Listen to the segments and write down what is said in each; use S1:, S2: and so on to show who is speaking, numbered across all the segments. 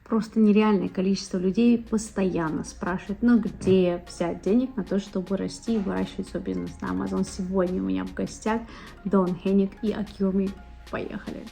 S1: Просто нереальное количество людей постоянно спрашивает, ну где взять денег на то, чтобы расти и выращивать свой бизнес на Amazon. Сегодня у меня в гостях Don Henig и AccrueMe. Поехали!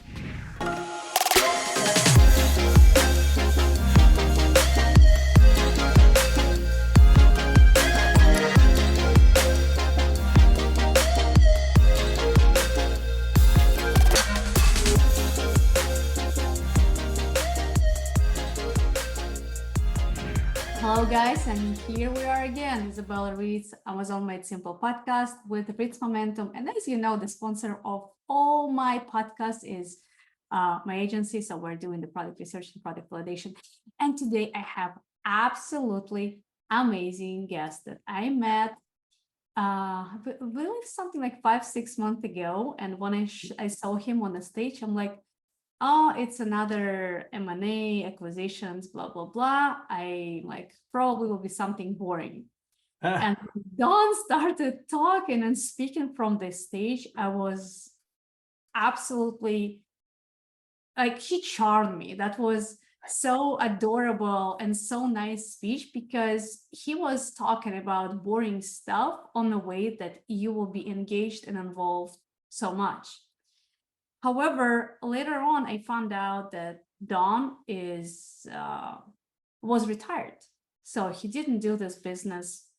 S1: Hello guys, and here we are again, Izabella Ritz, Amazon Made Simple podcast with Ritz Momentum. And as you know, the sponsor of all my podcasts is my agency. So we're doing the product research and product validation. And today I have absolutely amazing guest that I met I believe something like 5-6 months ago. And when I saw him on the stage, I'm like, oh, it's another M&A acquisitions, blah, blah, blah. I like probably will be something boring. And Don started talking and speaking from the stage. I was absolutely like, he charmed me. That was so adorable and so nice speech because he was talking about boring stuff on a way that you will be engaged and involved so much. However, later on, I found out that Don was retired. So he didn't do this business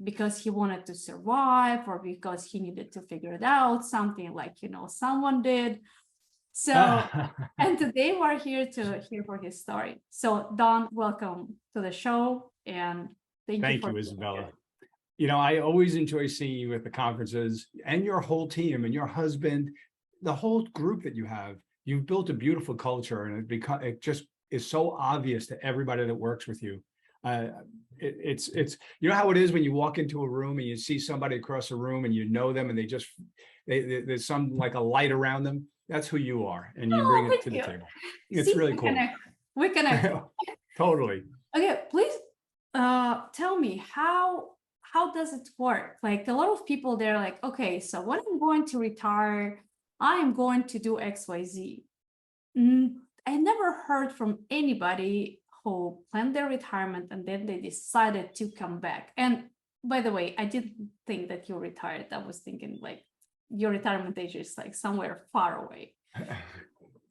S1: because he wanted to survive or because he needed to figure it out, something like, someone did. So, and today we're here to hear for his story. So Don, welcome to the show. And thank
S2: you, Izabella. I always enjoy seeing you at the conferences and your whole team and your husband, the whole group that you have. You've built a beautiful culture, and it just is so obvious to everybody that works with you. It's how it is when you walk into a room and you see somebody across the room and you know them and there's some like a light around them. That's who you are, and you bring it to the table. It's really cool.
S1: We connect.
S2: Totally.
S1: Okay, please tell me how does it work? Like a lot of people, they're like, okay, so when I'm going to retire, I am going to do XYZ. I never heard from anybody who planned their retirement and then they decided to come back. And by the way, I didn't think that you retired. I was thinking like your retirement age is like somewhere far away.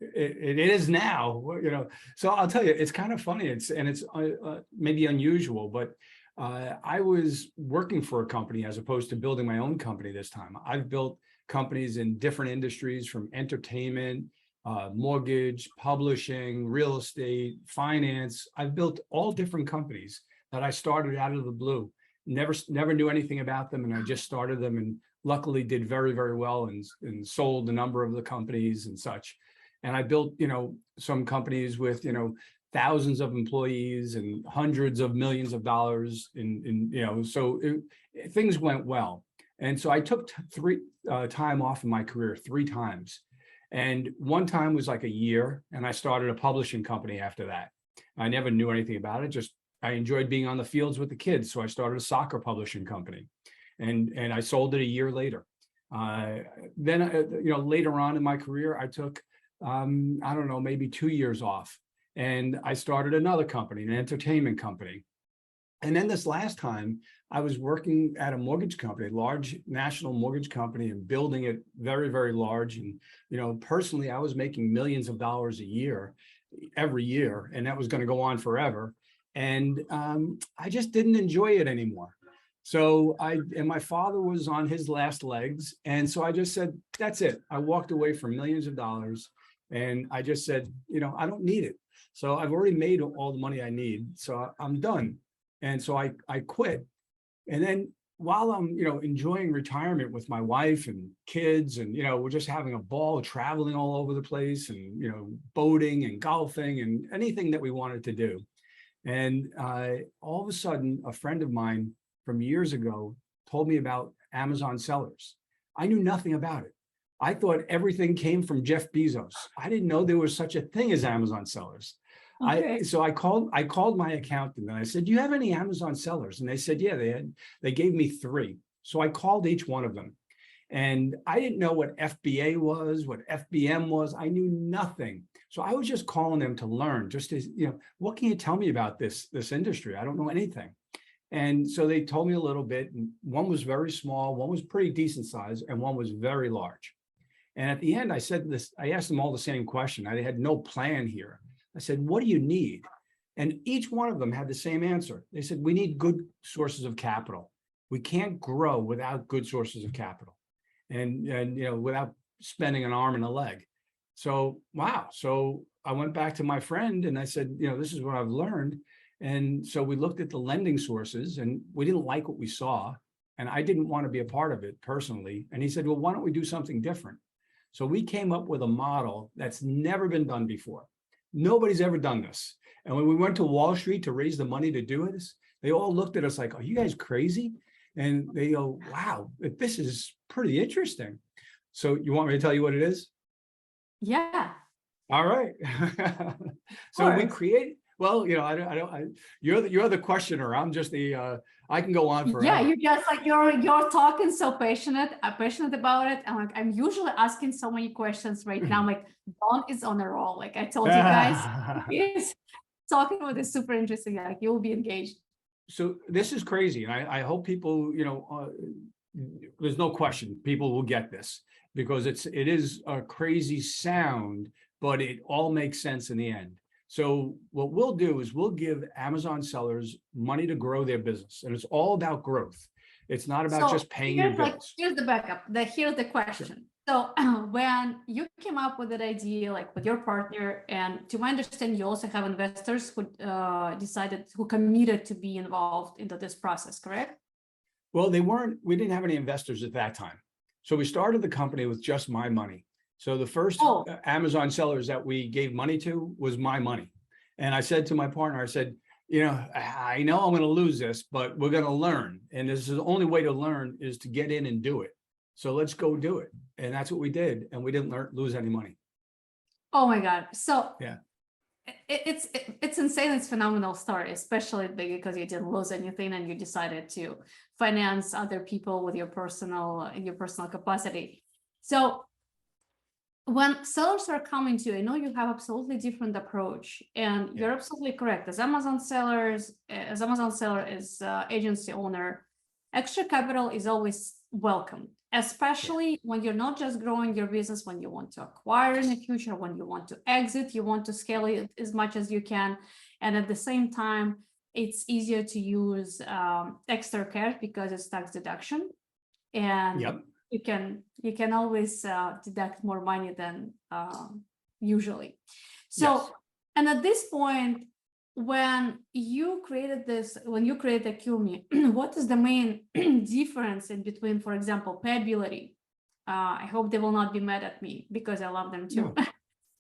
S2: It is now, So I'll tell you, it's kind of funny. It's maybe unusual, but I was working for a company as opposed to building my own company this time. I've built companies in different industries, from entertainment, mortgage, publishing, real estate, finance. I've built all different companies that I started out of the blue. Never knew anything about them, and I just started them, and luckily did very, very well, and sold a number of the companies and such. And I built, some companies with, thousands of employees and hundreds of millions of dollars so things went well. And so I took time off in my career 3 times. And one time was like a year, and I started a publishing company after that. I never knew anything about it. Just I enjoyed being on the fields with the kids. So I started a soccer publishing company, and I sold it a year later. Then, later on in my career, I took, maybe 2 years off, and I started another company, an entertainment company. And then this last time, I was working at a mortgage company, large national mortgage company, and building it very, very large. And, personally, I was making millions of dollars a year, every year, and that was going to go on forever. And I just didn't enjoy it anymore. So my father was on his last legs. And so I just said, that's it. I walked away from millions of dollars, and I just said, I don't need it. So I've already made all the money I need. So I'm done. And so I quit. And then while I'm, enjoying retirement with my wife and kids, and, we're just having a ball, traveling all over the place, and, boating and golfing and anything that we wanted to do. And all of a sudden, a friend of mine from years ago told me about Amazon sellers. I knew nothing about it. I thought everything came from Jeff Bezos. I didn't know there was such a thing as Amazon sellers. Okay. So I called my accountant, and I said, do you have any Amazon sellers? And they said, yeah, they gave me 3. So I called each one of them. And I didn't know what FBA was, what FBM was. I knew nothing. So I was just calling them to learn, just as, what can you tell me about this industry? I don't know anything. And so they told me a little bit, and one was very small, one was pretty decent size, and one was very large. And at the end, I asked them all the same question. I had no plan here. I said, what do you need? And each one of them had the same answer. They said, we need good sources of capital. We can't grow without good sources of capital and without spending an arm and a leg. So, wow. So I went back to my friend and I said, this is what I've learned. And so we looked at the lending sources and we didn't like what we saw. And I didn't want to be a part of it personally. And he said, well, why don't we do something different? So we came up with a model that's never been done before. Nobody's ever done this. And when we went to Wall Street to raise the money to do this, they all looked at us like, are you guys crazy? And they go, wow, this is pretty interesting. So you want me to tell you what it is?
S1: Yeah.
S2: All right. So we create, well, you're the questioner. I'm just I can go on forever.
S1: Yeah, you're just like, you're talking so passionate about it. And like, I'm usually asking so many questions right now. Like, Don is on a roll. Like I told you guys, he's talking about this super interesting. Like you'll be engaged.
S2: So this is crazy. And I hope people, there's no question people will get this because it is a crazy sound, but it all makes sense in the end. So what we'll do is we'll give Amazon sellers money to grow their business. And it's all about growth. It's not about just paying your bills.
S1: Here's the backup. Here's the question. Sure. So when you came up with that idea, like with your partner, and to my understanding, you also have investors who who committed to be involved into this process, correct?
S2: Well, we didn't have any investors at that time. So we started the company with just my money. So the first Amazon sellers that we gave money to was my money. And I said to my partner, I said, I know I'm going to lose this, but we're going to learn. And this is the only way to learn is to get in and do it. So let's go do it. And that's what we did. And we didn't lose any money.
S1: Oh my God. So
S2: yeah,
S1: it's insane. It's a phenomenal story, especially because you didn't lose anything and you decided to finance other people with your personal capacity. So when sellers are coming to you, I know you have absolutely different approach, and you're absolutely correct. As Amazon seller is agency owner, extra capital is always welcome, especially when you're not just growing your business, when you want to acquire in the future, when you want to exit, you want to scale it as much as you can. And at the same time, it's easier to use extra cash because it's tax deduction. And you can always deduct more money than usually. So, and at this point, when you created AccrueMe, what is the main difference in between, for example, payability? I hope they will not be mad at me because I love them too.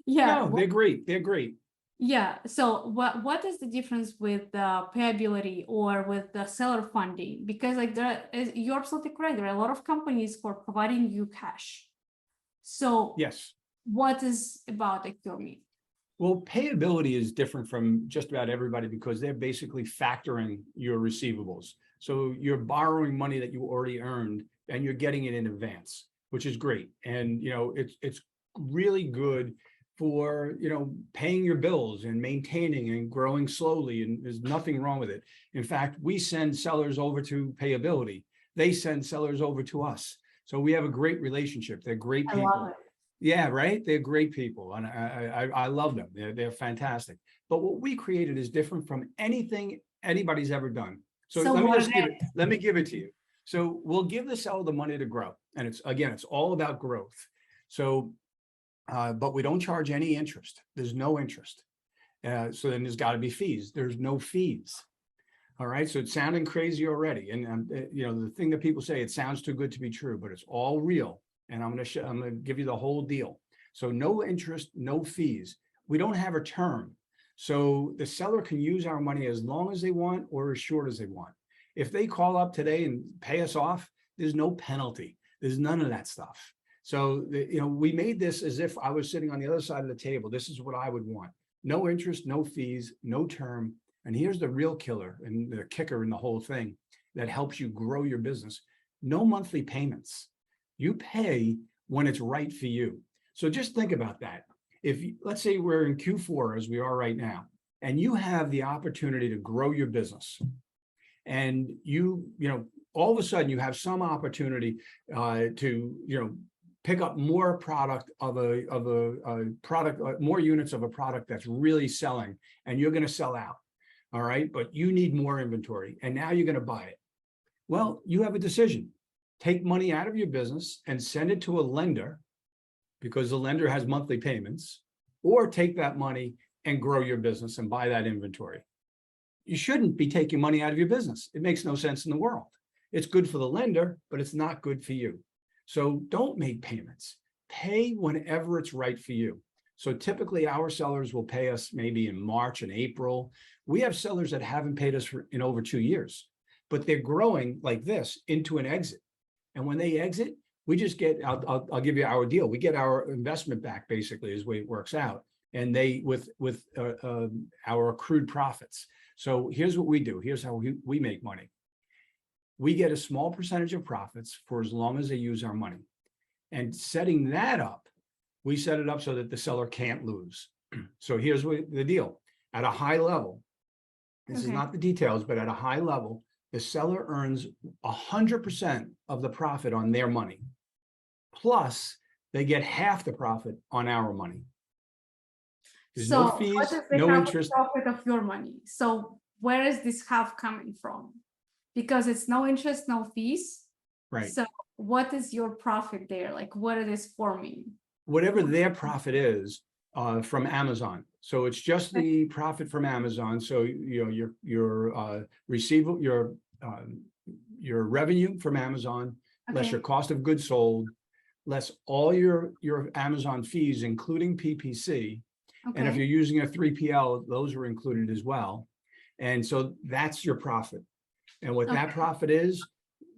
S2: No, they're great. They're great.
S1: Yeah. So what is the difference with payability or with the seller funding? Because you're absolutely correct. There are a lot of companies for providing you cash. So what is about AccrueMe?
S2: Well, payability is different from just about everybody because they're basically factoring your receivables. So you're borrowing money that you already earned and you're getting it in advance, which is great. And it's really good for paying your bills and maintaining and growing slowly, and there's nothing wrong with it. In fact, we send sellers over to payability. They send sellers over to us. So we have a great relationship. They're great people.
S1: I love it.
S2: Yeah, right. They're great people, and I love them. They're fantastic. But what we created is different from anything anybody's ever done. So let me give it to you. So we'll give the seller the money to grow, and it's all about growth. So. But we don't charge any interest. There's no interest. So then there's got to be fees. There's no fees. All right. So it's sounding crazy already. And the thing that people say, it sounds too good to be true, but it's all real. And I'm going to give you the whole deal. So no interest, no fees. We don't have a term. So the seller can use our money as long as they want or as short as they want. If they call up today and pay us off, there's no penalty. There's none of that stuff. So, we made this as if I was sitting on the other side of the table. This is what I would want. No interest, no fees, no term. And here's the real killer and the kicker in the whole thing that helps you grow your business. No monthly payments. You pay when it's right for you. So just think about that. Let's say we're in Q4 as we are right now, and you have the opportunity to grow your business, and all of a sudden you have some opportunity to pick up more product of a product, more units of a product that's really selling, and you're going to sell out. All right, but you need more inventory, and now you're going to buy it. Well, you have a decision. Take money out of your business and send it to a lender, because the lender has monthly payments, or take that money and grow your business and buy that inventory. You shouldn't be taking money out of your business. It makes no sense in the world. It's good for the lender, but it's not good for you. So don't make payments. Pay whenever it's right for you. So typically our sellers will pay us maybe in March and April. We have sellers that haven't paid us in over 2 years, but they're growing like this into an exit. And when they exit, we just get, I'll give you our deal. We get our investment back, basically, is the way it works out. And they, with our accrued profits. So here's what we do. Here's how we make money. We get a small percentage of profits for as long as they use our money. And setting that up, we set it up so that the seller can't lose. So here's the deal. At a high level, this is not the details, but at a high level, the seller earns 100% of the profit on their money. Plus, they get half the profit on our money. There's no fees,
S1: what is the
S2: no
S1: half
S2: interest.
S1: Profit of your money? So where is this half coming from? Because it's no interest, no fees.
S2: Right.
S1: So what is your profit there? Like what it is for me?
S2: Whatever their profit is from Amazon. So it's just the profit from Amazon. So your revenue from Amazon, less your cost of goods sold, less all your Amazon fees, including PPC. And if you're using a 3PL, those are included as well. And so that's your profit. And what that profit is,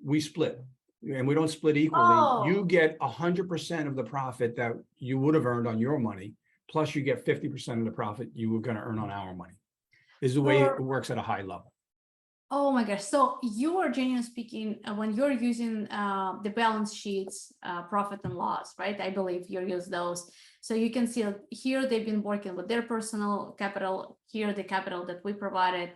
S2: we split. And we don't split equally. You get 100% of the profit that you would have earned on your money, plus you get 50% of the profit you were going to earn on our money. This is the way it works at a high level.
S1: Oh my gosh. So you are genuinely speaking, when you're using the balance sheets, profit and loss, right? I believe you use those. So you can see here they've been working with their personal capital, here the capital that we provided.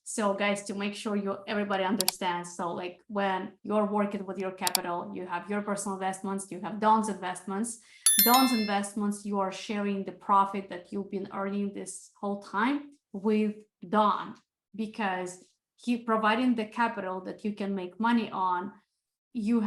S1: So guys, to make sure everybody understands. So like when you're working with your capital, you have your personal investments, you have Don's investments. Don's investments, you are sharing the profit that you've been earning this whole time with Don, because he providing the capital that you can make money on. You're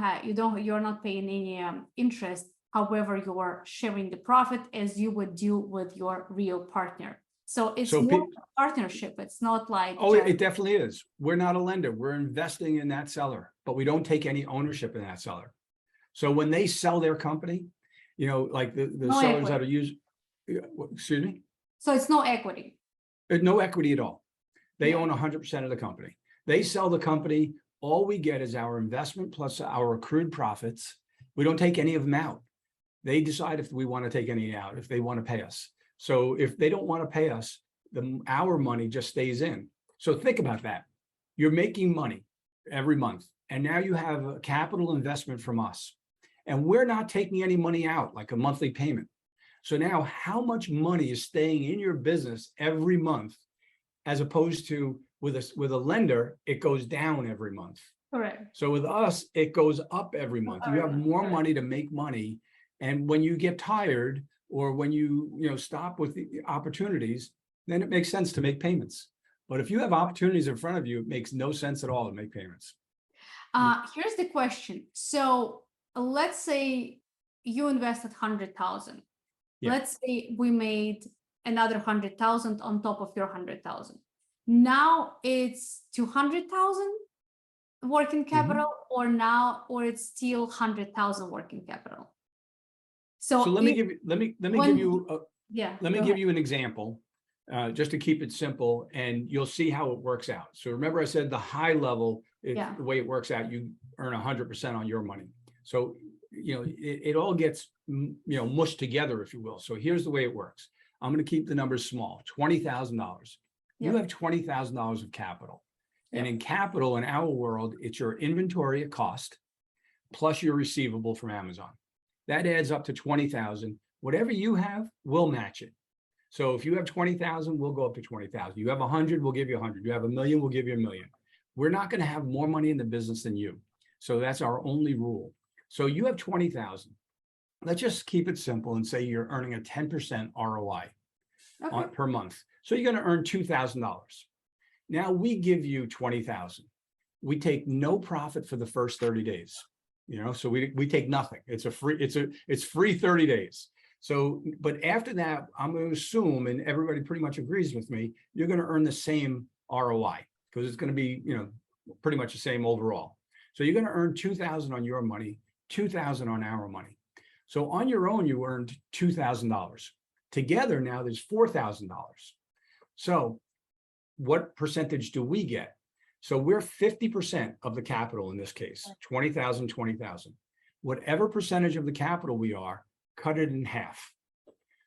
S1: not paying any interest. However, you are sharing the profit as you would do with your real partner. So it's more a partnership. It's not like
S2: it definitely is. We're not a lender. We're investing in that seller, but we don't take any ownership in that seller. So when they sell their company, like the sellers that are used, excuse me.
S1: So it's no equity.
S2: No equity at all. They own 100% of the company. They sell the company. All we get is our investment plus our accrued profits. We don't take any of them out. They decide if we want to take any out, if they want to pay us. So if they don't want to pay us, our money just stays in. So think about that. You're making money every month, and now you have a capital investment from us, and we're not taking any money out, like a monthly payment. So now how much money is staying in your business every month, as opposed to with a lender, it goes down every month.
S1: Correct.
S2: So with us, it goes up every month. You have more money to make money. And when you get tired, or when you stop with the opportunities, then it makes sense to make payments. But if you have opportunities in front of you, it makes no sense at all to make payments.
S1: Here's the question. So let's say you invested 100,000. Let's say we made another 100,000 on top of your 100,000. Now it's 200,000 working capital, or it's still 100,000 working capital. So
S2: let me give you an example, just to keep it simple, and you'll see how it works out. So remember, I said the high level, the way it works out, you earn 100% on your money. So it all gets mushed together, if you will. So here's the way it works. I'm going to keep the numbers small. $20,000. You have $20,000 of capital, and in capital in our world, it's your inventory at cost plus your receivable from Amazon. That adds up to 20,000. Whatever you have, we'll match it. So if you have 20,000, we'll go up to 20,000. You have 100, we'll give you 100. You have $1 million, we'll give you $1 million. We're not going to have more money in the business than you. So that's our only rule. So you have 20,000. Let's just keep it simple and say you're earning a 10% ROI per month. So you're going to earn $2,000. Now we give you 20,000. We take no profit for the first 30 days. So we take nothing. It's free 30 days. So, but after that, I'm going to assume, and everybody pretty much agrees with me, you're going to earn the same ROI because it's going to be, pretty much the same overall. So you're going to earn 2,000 on your money, 2,000 on our money. So on your own, you earned $2,000. Together now there's $4,000. So what percentage do we get? So we're 50% of the capital in this case, 20,000, 20,000. Whatever percentage of the capital we are, cut it in half.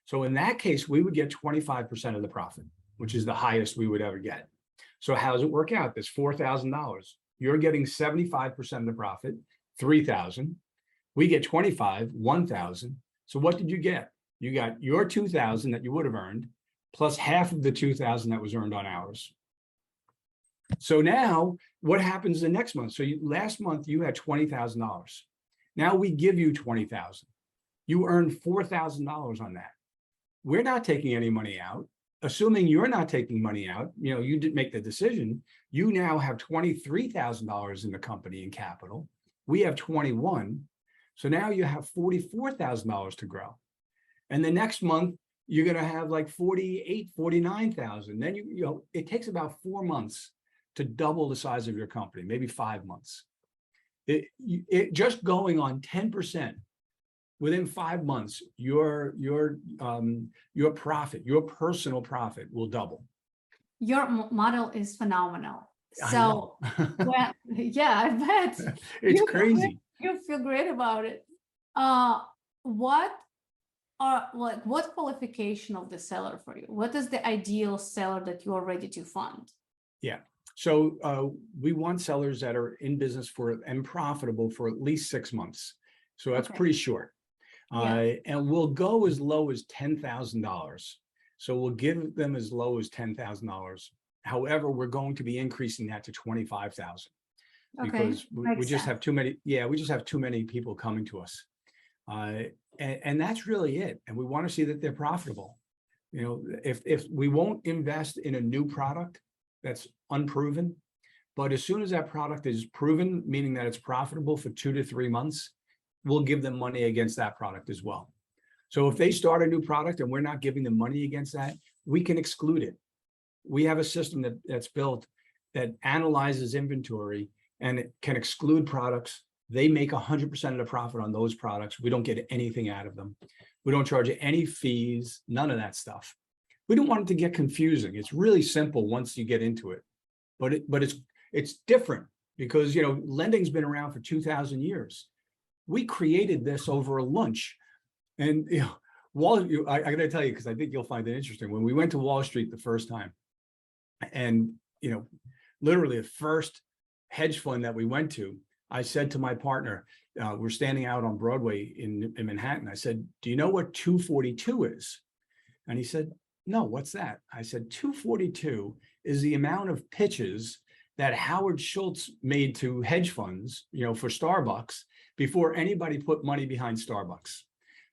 S2: So in that case, we would get 25% of the profit, which is the highest we would ever get. So how does it work out? This $4,000. You're getting 75% of the profit, 3,000. We get 25, 1,000. So what did you get? You got your 2,000 that you would have earned, plus half of the 2,000 that was earned on ours. So now what happens the next month? So last month you had $20,000. Now we give you 20,000. You earned $4,000 on that. We're not taking any money out. Assuming you're not taking money out, you didn't make the decision. You now have $23,000 in the company in capital. We have 21. So now you have $44,000 to grow. And the next month, you're going to have like 48, 49,000. Then it takes about 4 months to double the size of your company, maybe 5 months. It just going on 10%. Within 5 months, your profit, your personal profit will double.
S1: Your model is phenomenal.
S2: So,
S1: well, yeah, I bet.
S2: It's crazy.
S1: You feel great about it. What qualification of the seller for you? What is the ideal seller that you are ready to fund?
S2: Yeah. So we want sellers that are in business and profitable for at least 6 months. So that's pretty short. And we'll go as low as $10,000. So we'll give them as low as $10,000. However, we're going to be increasing that to 25,000 because we just have too many. Yeah, we just have too many people coming to us. And that's really it. And we want to see that they're profitable. If we won't invest in a new product that's unproven, but as soon as that product is proven, meaning that it's profitable for 2 to 3 months, we'll give them money against that product as well. So if they start a new product and we're not giving them money against that, we can exclude it. We have a system that's built that analyzes inventory and it can exclude products. They make 100% of the profit on those products. We don't get anything out of them. We don't charge any fees, none of that stuff. We don't want it to get confusing. It's really simple once you get into it, but it's different because, lending's been around for 2,000 years. We created this over a lunch. And I got to tell you, because I think you'll find it interesting. When we went to Wall Street the first time, and literally the first hedge fund that we went to, I said to my partner, we're standing out on Broadway in Manhattan. I said, do you know what 242 is? And he said, no, what's that? I said, 242 is the amount of pitches that Howard Schultz made to hedge funds, for Starbucks before anybody put money behind Starbucks.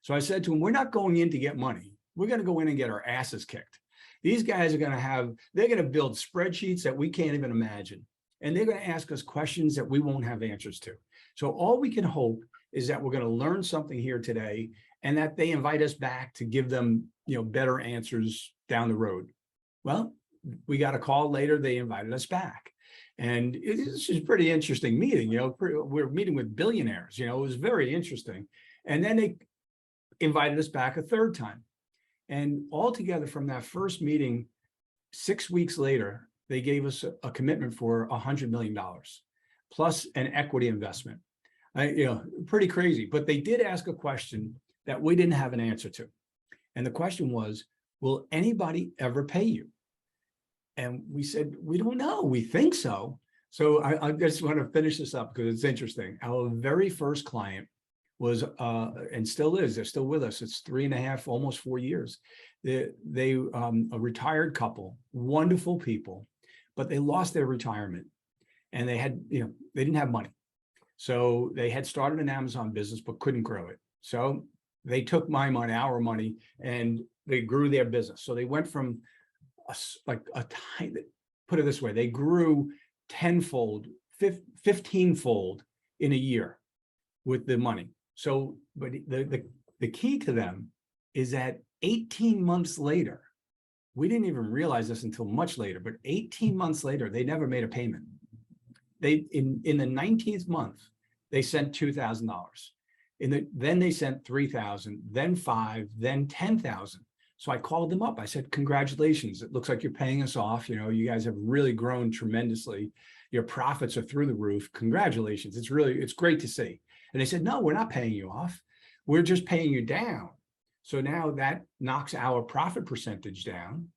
S2: So I said to him, we're not going in to get money. We're going to go in and get our asses kicked. These guys are they're going to build spreadsheets that we can't even imagine. And they're going to ask us questions that we won't have answers to. So all we can hope is that we're going to learn something here today and that they invite us back to give them, better answers down the road. Well, we got a call later. They invited us back. And it's just a pretty interesting meeting. We're meeting with billionaires. It was very interesting. And then they invited us back a third time. And altogether from that first meeting, 6 weeks later, they gave us a commitment for $100 million plus an equity investment. Pretty crazy. But they did ask a question that we didn't have an answer to. And the question was, will anybody ever pay you? And we said, we don't know. We think so, So I just want to finish this up because it's interesting. Our very first client was, and still is, they're still with us. It's 3.5, almost 4 years. They a retired couple, wonderful people, but they lost their retirement and they had, they didn't have money. So they had started an Amazon business, but couldn't grow it. So they took my money, our money, and they grew their business. So they went from a tiny, put it this way, they grew 10-fold, 15-fold in a year with the money. So, but the key to them is that 18 months later, we didn't even realize this until much later, but 18 months later, they never made a payment. They in the 19th month, they sent $2,000. Then they sent 3,000, then 5, then 10,000. So I called them up. I said, congratulations. It looks like you're paying us off. You guys have really grown tremendously. Your profits are through the roof. Congratulations. It's great to see. And they said, no, we're not paying you off. We're just paying you down. So now that knocks our profit percentage down.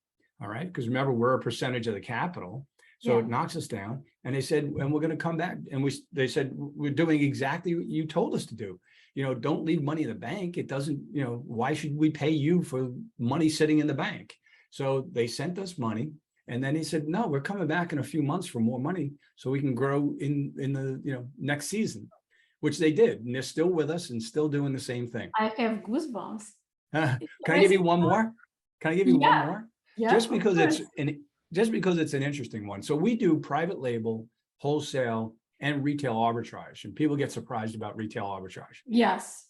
S2: All right. Because remember, we're a percentage of the capital. So it knocks us down. And they said, and we're going to come back. And they said, we're doing exactly what you told us to do. Don't leave money in the bank. It doesn't, why should we pay you for money sitting in the bank? So they sent us money. And then he said, no, we're coming back in a few months for more money so we can grow in the, next season, which they did. And they're still with us and still doing the same thing.
S1: I have goosebumps.
S2: Can I give you one more? Can I give you one more?
S1: Yeah,
S2: just because it's an interesting one. So we do private label, wholesale, and retail arbitrage. And people get surprised about retail arbitrage.
S1: Yes.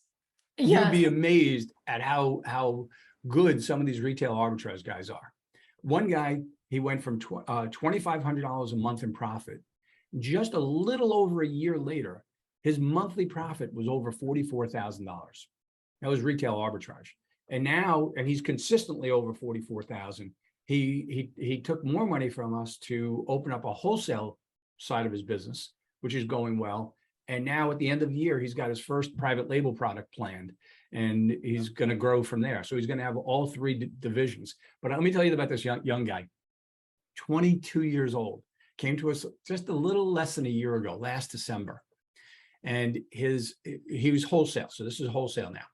S2: You'd be amazed at how good some of these retail arbitrage guys are. One guy, he went from $2,500 a month in profit. Just a little over a year later, his monthly profit was over $44,000. That was retail arbitrage. And he's consistently over 44,000. He took more money from us to open up a wholesale side of his business, which is going well. And now at the end of the year, he's got his first private label product planned, and he's going to grow from there. So he's going to have all three divisions. But let me tell you about this young guy, 22 years old, came to us just a little less than a year ago, last December. And he was wholesale. So this is wholesale now.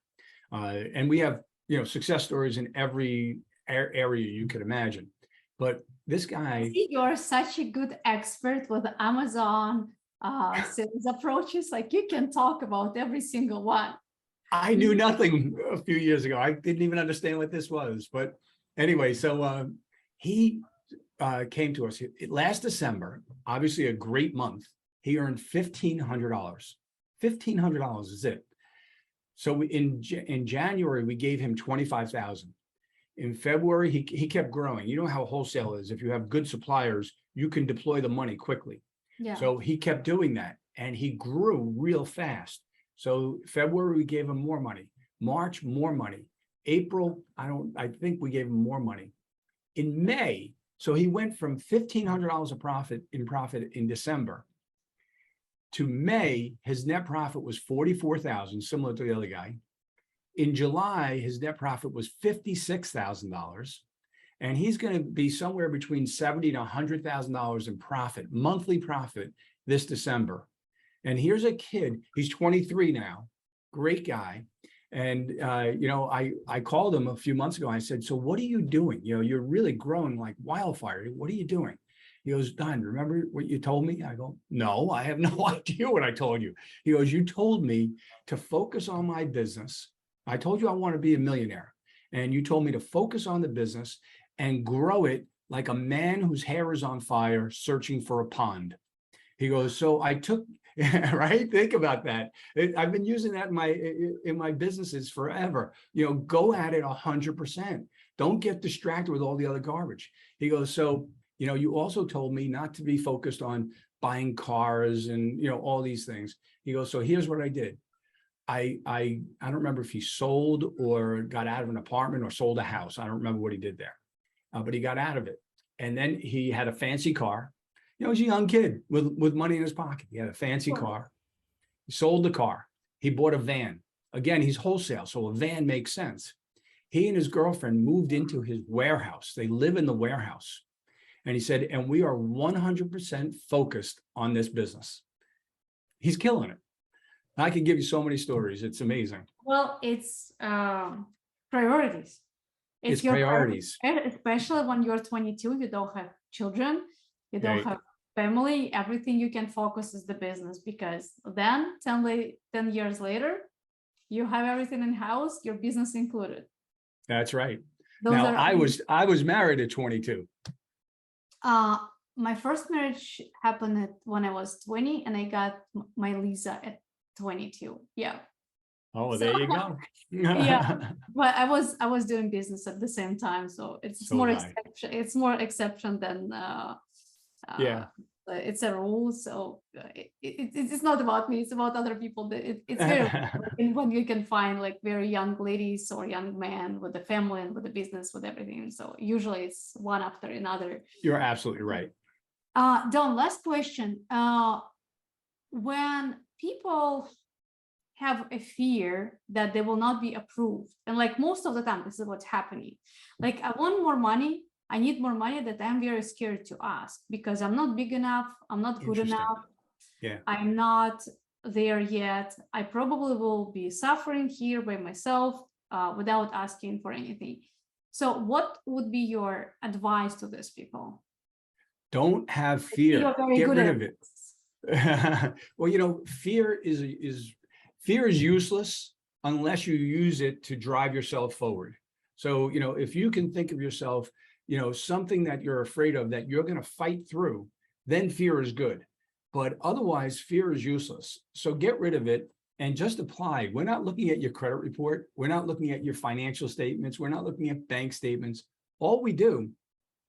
S2: And we have, success stories in every area you could imagine. But this guy,
S1: you're such a good expert with Amazon sales approaches. Like you can talk about every single one.
S2: I knew nothing a few years ago. I didn't even understand what this was. But anyway, so he came to us last December, obviously a great month. He earned $1,500. $1,500 is it. So in January, we gave him $25,000. In February, he kept growing. You know how wholesale is. If you have good suppliers, you can deploy the money quickly.
S1: Yeah.
S2: So he kept doing that, and he grew real fast. So February, we gave him more money. March, more money. April, I think we gave him more money. In May, so he went from $1,500 in profit in December to May, his net profit was $44,000, similar to the other guy. In July, his net profit was $56,000, and he's going to be somewhere between $70,000 to $100,000 in profit, monthly profit, this December. And here's a kid, he's 23 now, great guy. And, I called him a few months ago. I said, so what are you doing? You're really growing like wildfire. What are you doing? He goes, Don, remember what you told me? I go, no, I have no idea what I told you. He goes, you told me to focus on my business. I told you I want to be a millionaire. And you told me to focus on the business and grow it like a man whose hair is on fire searching for a pond. He goes, so I took, right? Think about that. I've been using that in my businesses forever. Go at it 100%. Don't get distracted with all the other garbage. He goes, so, you also told me not to be focused on buying cars and, all these things. He goes, so here's what I did. I don't remember if he sold or got out of an apartment or sold a house. I don't remember what he did there, but he got out of it. And then he had a fancy car. He's a young kid with money in his pocket. He had a fancy car. He sold the car. He bought a van. Again, he's wholesale, so a van makes sense. He and his girlfriend moved into his warehouse. They live in the warehouse. And he said, and we are 100% focused on this business. He's killing it. I can give you so many stories. It's amazing.
S1: Well, it's priorities.
S2: It's
S1: your
S2: priorities.
S1: especially when you're 22, you don't have children, you don't
S2: Right.
S1: have family, everything you can focus is the business, because then 10 years later, you have everything in house, your business included.
S2: That's right.
S1: Those
S2: Now,
S1: are
S2: I was married at 22.
S1: my first marriage happened when I was 20, and I got my Lisa at 22. Yeah.
S2: Oh,
S1: So,
S2: there you go.
S1: yeah, but I was doing business at the same time, so it's
S2: So
S1: more
S2: was I.
S1: exception. It's more exception than
S2: Yeah.
S1: it's a rule. So it's not about me; it's about other people. It's very rare when you can find like very young ladies or young men with a family and with a business with everything. So usually it's one after another.
S2: You're absolutely right.
S1: Don, last question. When people have a fear that they will not be approved, and like most of the time this is what's happening, like I want more money, I need more money, that I'm very scared to ask because I'm not big enough, I'm not good
S2: Interesting.
S1: enough,
S2: Yeah.
S1: I'm not there yet, I probably will be suffering here by myself without asking for anything. So what would be your advice to these people?
S2: Don't have
S1: I see you're
S2: fear.
S1: very
S2: Get
S1: good
S2: rid
S1: at
S2: of it.
S1: this.
S2: Well, fear is useless unless you use it to drive yourself forward. So, if you can think of yourself, something that you're afraid of that you're going to fight through, then fear is good. But otherwise, fear is useless. So get rid of it and just apply. We're not looking at your credit report. We're not looking at your financial statements. We're not looking at bank statements. All we do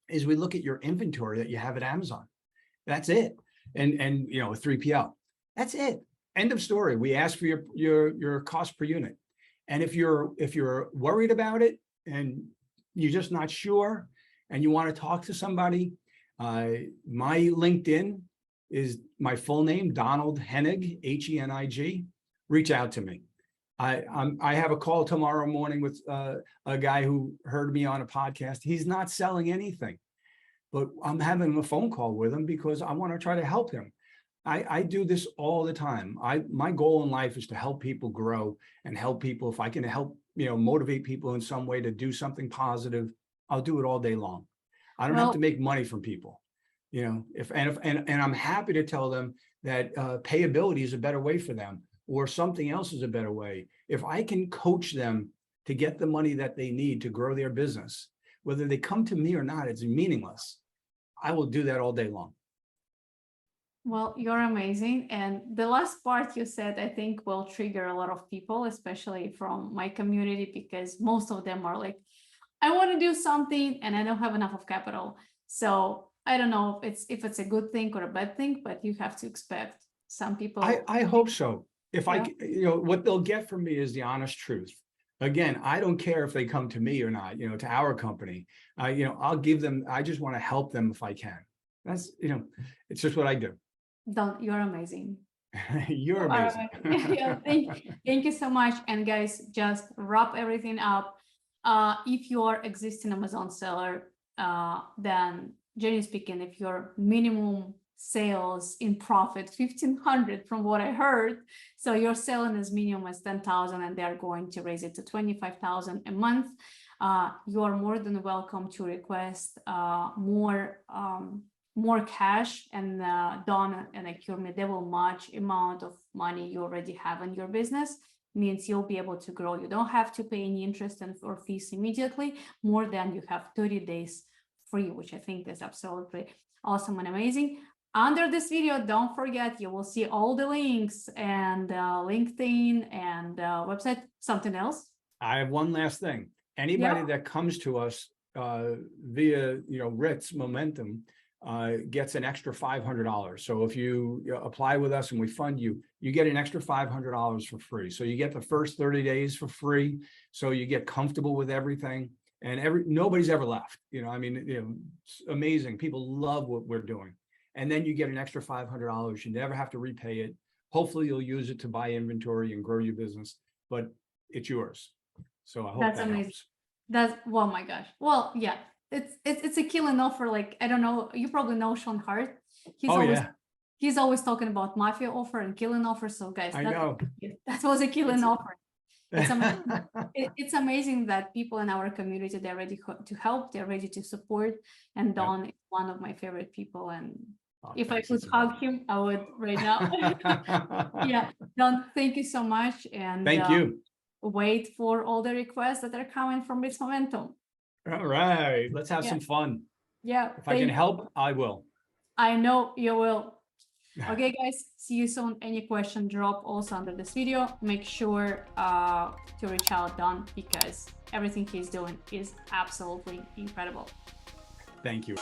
S2: is we look at your inventory that you have at Amazon. That's it. And a 3PL. That's it. End of story. We ask for your cost per unit. And if you're worried about it and you're just not sure and you want to talk to somebody, my LinkedIn is my full name, Donald Henig, Henig. Reach out to me. I have a call tomorrow morning with a guy who heard me on a podcast. He's not selling anything, but I'm having a phone call with him because I want to try to help him. I do this all the time. My goal in life is to help people grow and help people. If I can help, motivate people in some way to do something positive, I'll do it all day long. I don't have to make money from people, and I'm happy to tell them that payability is a better way for them, or something else is a better way. If I can coach them to get the money that they need to grow their business, whether they come to me or not, it's meaningless. I will do that all day long.
S1: Well, you're amazing. And the last part you said, I think will trigger a lot of people, especially from my community, because most of them are like, I want to do something and I don't have enough of capital. So I don't know if it's a good thing or a bad thing, but you have to expect some people.
S2: I hope so. If
S1: Yeah.
S2: what they'll get from me is the honest truth. Again, I don't care if they come to me or not, to our company. I'll give them, I just want to help them if I can. That's, it's just what I do.
S1: Don, you're amazing.
S2: You're amazing.
S1: Yeah, thank you so much. And guys, just wrap everything up. If you are existing Amazon seller, then generally speaking, if your minimum sales in profit 1,500 from what I heard, so you're selling as minimum as 10,000 and they're going to raise it to 25,000 a month, you are more than welcome to request more cash, and Don and AccrueMe, they will match amount of money you already have in your business. Means you'll be able to grow. You don't have to pay any interest or fees immediately, more than you have 30 days free, which I think is absolutely awesome and amazing. Under this video, don't forget, you will see all the links and LinkedIn and website. Something else?
S2: I have one last thing. Anybody that comes to us via, Ritz Momentum gets an extra $500. So if you apply with us and we fund you, you get an extra $500 for free. So you get the first 30 days for free. So you get comfortable with everything, and nobody's ever left. It's amazing. People love what we're doing. And then you get an extra $500. You never have to repay it. Hopefully you'll use it to buy inventory and grow your business, but it's yours. So I hope
S1: That's
S2: that
S1: amazing.
S2: helps.
S1: That's, oh my gosh. Well, yeah. it's a killing offer. Like, I don't know, you probably know Sean Hart. He's
S2: Oh,
S1: always
S2: yeah,
S1: he's always talking about mafia offer and killing offer. So guys,
S2: I know.
S1: that was a killing
S2: It's-
S1: offer. It's amazing. It's amazing that people in our community, they're ready to help, they're ready to support. And Don is one of my favorite people. And
S2: Oh,
S1: if I
S2: thanks,
S1: could
S2: Izabella.
S1: hug him, I would right now. Yeah, Don, thank you so much. And
S2: Thank you.
S1: wait for all the requests that are coming from Ritz Momentum.
S2: All right, let's have
S1: Yeah.
S2: some fun.
S1: Yeah,
S2: If I can help, I will.
S1: I know you will. Okay, guys, see you soon. Any question, drop also under this video. Make sure to reach out Don, because everything he's doing is absolutely incredible.
S2: Thank you.